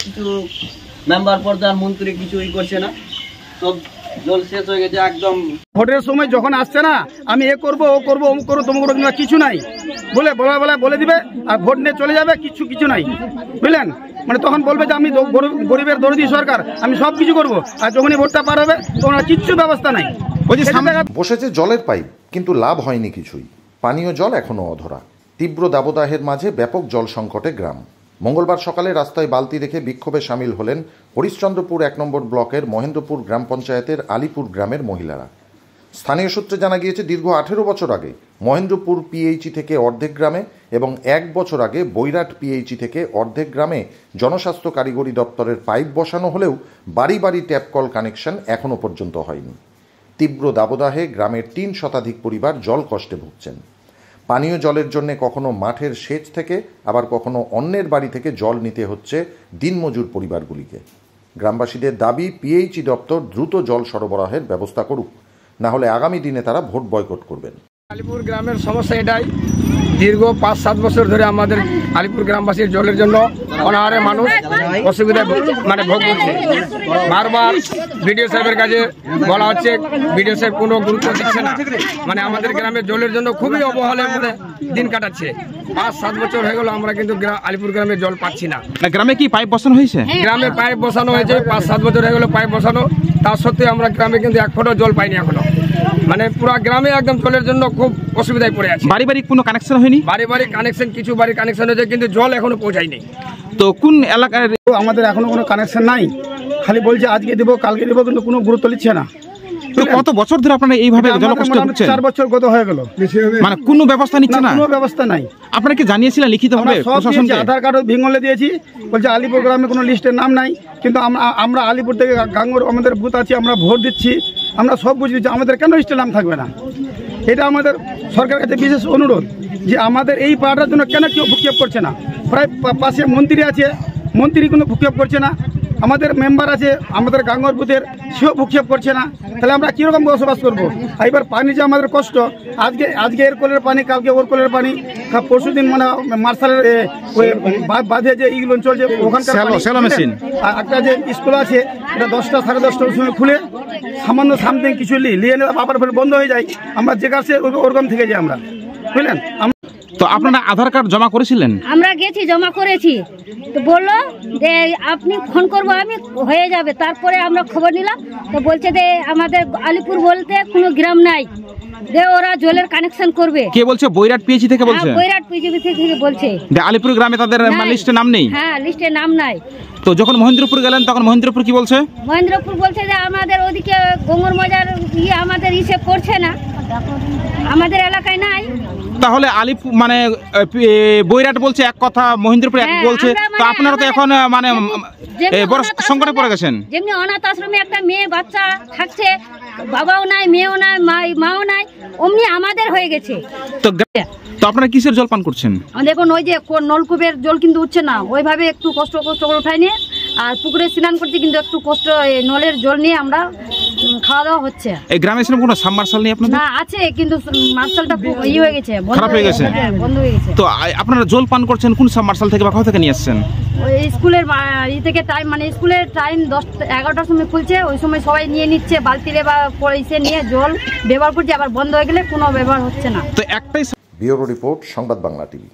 কিছু মেম্বার প্রধান মন্ত্রী কিছুই করছে না, সব জল শেষ হয়ে গেছে একদম। ভোটের সময় যখন আসছে না, আমি এ করবো ও করবো অমুক করবো তমুক করবো, কিছু নাই বলে বলে দিবে আর ভোট নিয়ে চলে যাবে, কিছু নাই বুঝলেন। মানে তখন বলবে যে আমি গরিবের দরদি সরকার, আমি সব কিছু করবো, আর যখনই ভোটটা পার হবে তখন কিচ্ছু ব্যবস্থা নাই। বসেছে জলের পাইপ, কিন্তু লাভ হয়নি কিছুই। পানীয় জল এখনো অধরা। তীব্র দাবদাহের মাঝে ব্যাপক জল সংকটে গ্রাম। মঙ্গলবার সকালে রাস্তায় বালতি রেখে বিক্ষোভে সামিল হলেন হরিশ্চন্দ্রপুর 1 নম্বর ব্লকের মহেন্দ্রপুর গ্রাম পঞ্চায়েতের আলিপুর গ্রামের মহিলারা। স্থানীয় সূত্রে জানা গিয়েছে, দীর্ঘ 18 বছর আগে মহেন্দ্রপুর পিএইচই থেকে অর্ধেক গ্রামে এবং 1 বছর আগে বৈরাট পিএইচই থেকে অর্ধেক গ্রামে জনস্বাস্থ্য কারিগরি দপ্তরের পাইপ বসানো হলেও বাড়ি বাড়ি ট্যাপ কল কানেকশন এখনও পর্যন্ত হয়নি। তীব্র দাবদাহে গ্রামের 3 শতাধিক পরিবার জল কষ্টে ভুগছেন। পানীয় জলের জন্য কখনো মাঠের সেচ থেকে, আবার কখনো অন্যের বাড়ি থেকে জল নিতে হচ্ছে দিনমজুর পরিবারগুলিকে। গ্রামবাসীদের দাবি, পিএইচই দপ্তর দ্রুত জল সরবরাহের ব্যবস্থা করুক, না হলে আগামী দিনে তারা ভোট বয়কট করবেন। আলিপুর গ্রামের সমস্যা এটাই, দীর্ঘ 5-7 বছর ধরে আমাদের আলিপুর গ্রামবাসীর জলের জন্য অনাহারে মানুষ অসুবিধায় ভোগ করছে। বারবার বিডিও সাহেবের কাছে বলা হচ্ছে, বিডিও সাহেব কোনো গুরুত্ব দিচ্ছে না। আমাদের গ্রামে জলের জন্য খুবই অবহেলার মধ্যে দিন কাটাচ্ছে। 5-7 বছর হয়ে গেল আমরা কিন্তু আলিপুর গ্রামে জল পাচ্ছি না। গ্রামে কি পাইপ বসানো হয়েছে? গ্রামে পাইপ বসানো হয়েছে, 5-7 বছর হয়ে গেল পাইপ বসানো, তা সত্ত্বেও আমরা গ্রামে কিন্তু 1 ফোঁটা জল পাইনি এখনো। পুরো গ্রামে একদম জলের জন্য খুব অসুবিধায় পড়ে আছে। বাড়ি বাড়ি কোনো কানেকশন হয়নি? বাড়ি বাড়ি কানেকশন, কিছু বাড়ি কানেকশন হয়েছে, কিন্তু জল এখনো পৌঁছায়নি। তো কোন এলাকায়? আমাদের এখনো কোনো কানেকশন নাই, খালি বলছে আজকে দেবো কালকে দেবো, কিন্তু কোনো গুরুত্ব নিচ্ছে না। তো কত বছর ধরে আপনারা এইভাবে জলকষ্ট হচ্ছেন? 4 বছর কত হয়ে গেল, কোনো ব্যবস্থা নিচ্ছে না? কোনো ব্যবস্থা নাই। আপনারা কি জানিয়েছিলেন লিখিতভাবে? আধার কার্ড ভিঙ্গলে দিয়েছি, বলছে আলিপুর গ্রামে কোনো লিস্টের নাম নাই, কিন্তু আমরা আলিপুর থেকে গাঙ্গুর আমাদের বুথ আছে, আমরা ভোট দিচ্ছি, আমরা সব বুঝে দিচ্ছি, আমাদের কেন লিস্টের নাম থাকবে না? এটা আমাদের সরকারের কাছে বিশেষ অনুরোধ যে আমাদের এই পাড়াটার জন্য কেন কেউ ভূক্ষেপ করছে না। প্রায় পাশে মন্ত্রী আছে, মন্ত্রী কোনো ভূক্ষেপ করছে না। আমাদের মেম্বার আছে আমাদের গাঙ্গর বুথের, সেও ভূক্ষেপ করছে না। তাহলে আমরা কীরকম বসবাস করবো? এবার পানি যে আমাদের কষ্ট, আজকে এর কলের পানি, কালকে ওর কলের পানি, পরশু দিন মার্শালের বাঁধে যে ইগুলো চলছে ওখানকার একটা যে স্কুল আছে, এটা 10টা সাড়ে 10টার সময় খুলে সামান্য সামথিং কিছু নিয়ে আবার ফের বন্ধ হয়ে যায়। আমরা যে কাছে ওরকম থেকে যাই আমরা, বুঝলেন। তো আপনারা আধার কার্ড জমা করেছিলেন? আমরা গেছি, জমা করেছি, তো বললো যে আপনি ফোন করবো, আমি হয়ে যাবে। তারপরে আমরা খবর নিলাম, তো বলছে যে আমাদের আলিপুর বলতে কোনো গ্রাম নাই, যে ওরা জলের কানেকশন করবে। কে বলছে? বৈরাট পিএইচই থেকে বলছে? বৈরাট পিএইচই থেকে বলছে। আলিপুর গ্রামে তাদের লিস্টে নাম নেই? হ্যাঁ, লিস্টে নাম নাই। তো যখন মহেন্দ্রপুর গেলেন তখন মহেন্দ্রপুর কি বলছে? মহেন্দ্রপুর বলছে যে আমাদের ওদিকে গঙ্গর মজার আমাদের হিসেব করছে না, আমাদের এলাকায় নাই। তাহলে আলিপুর বৈরাট বলছে এক কথা, মহেন্দ্রপুর এক বলছে, তো আপনারা তো এখন বড় সংকটে পড়ে গেছেন। যেমনি অনাথ আশ্রমে একটা মেয়ে বাচ্চা থাকছে, বাবাও নাই, মেয়েও নাই, মাও নাই, অমনি আমাদের হয়ে গেছে। তো আপনারা কিসের জল পান করছেন? দেখুন ওই যে নলকূপের জল কিন্তু উঠছে না, ওইভাবে একটু কষ্ট করে উঠাই নিয়ে, আর পুকুরে স্নান করছি, কিন্তু একটু কষ্ট নলের জল নিয়ে আমরা খাওয়া দাওয়া হচ্ছে। এই গ্রামে এসে কোনো সাবমার্শাল নেই আপনাদের? না, আছে, কিন্তু মার্শালটা হয়ে গেছে, খারাপ হয়ে গেছে, বন্ধ হয়ে গেছে। তো আপনারা জল পান করছেন কোন সাবমার্শাল থেকে বা কোথা থেকে নিয়ে আসছেন? ওই স্কুলের থেকে টাইম, স্কুলের টাইম 10-11টার সময় খুলছে, ওই সময় সবাই নিয়ে নিচ্ছে বালতিরে বা পয়সা নিয়ে জল ব্যবহার করছে, আবার বন্ধ হয়ে গেলে কোনো ব্যবহার হচ্ছে না। তো একটাই। ব্যুরো রিপোর্ট, সংবাদ বাংলা টিভি।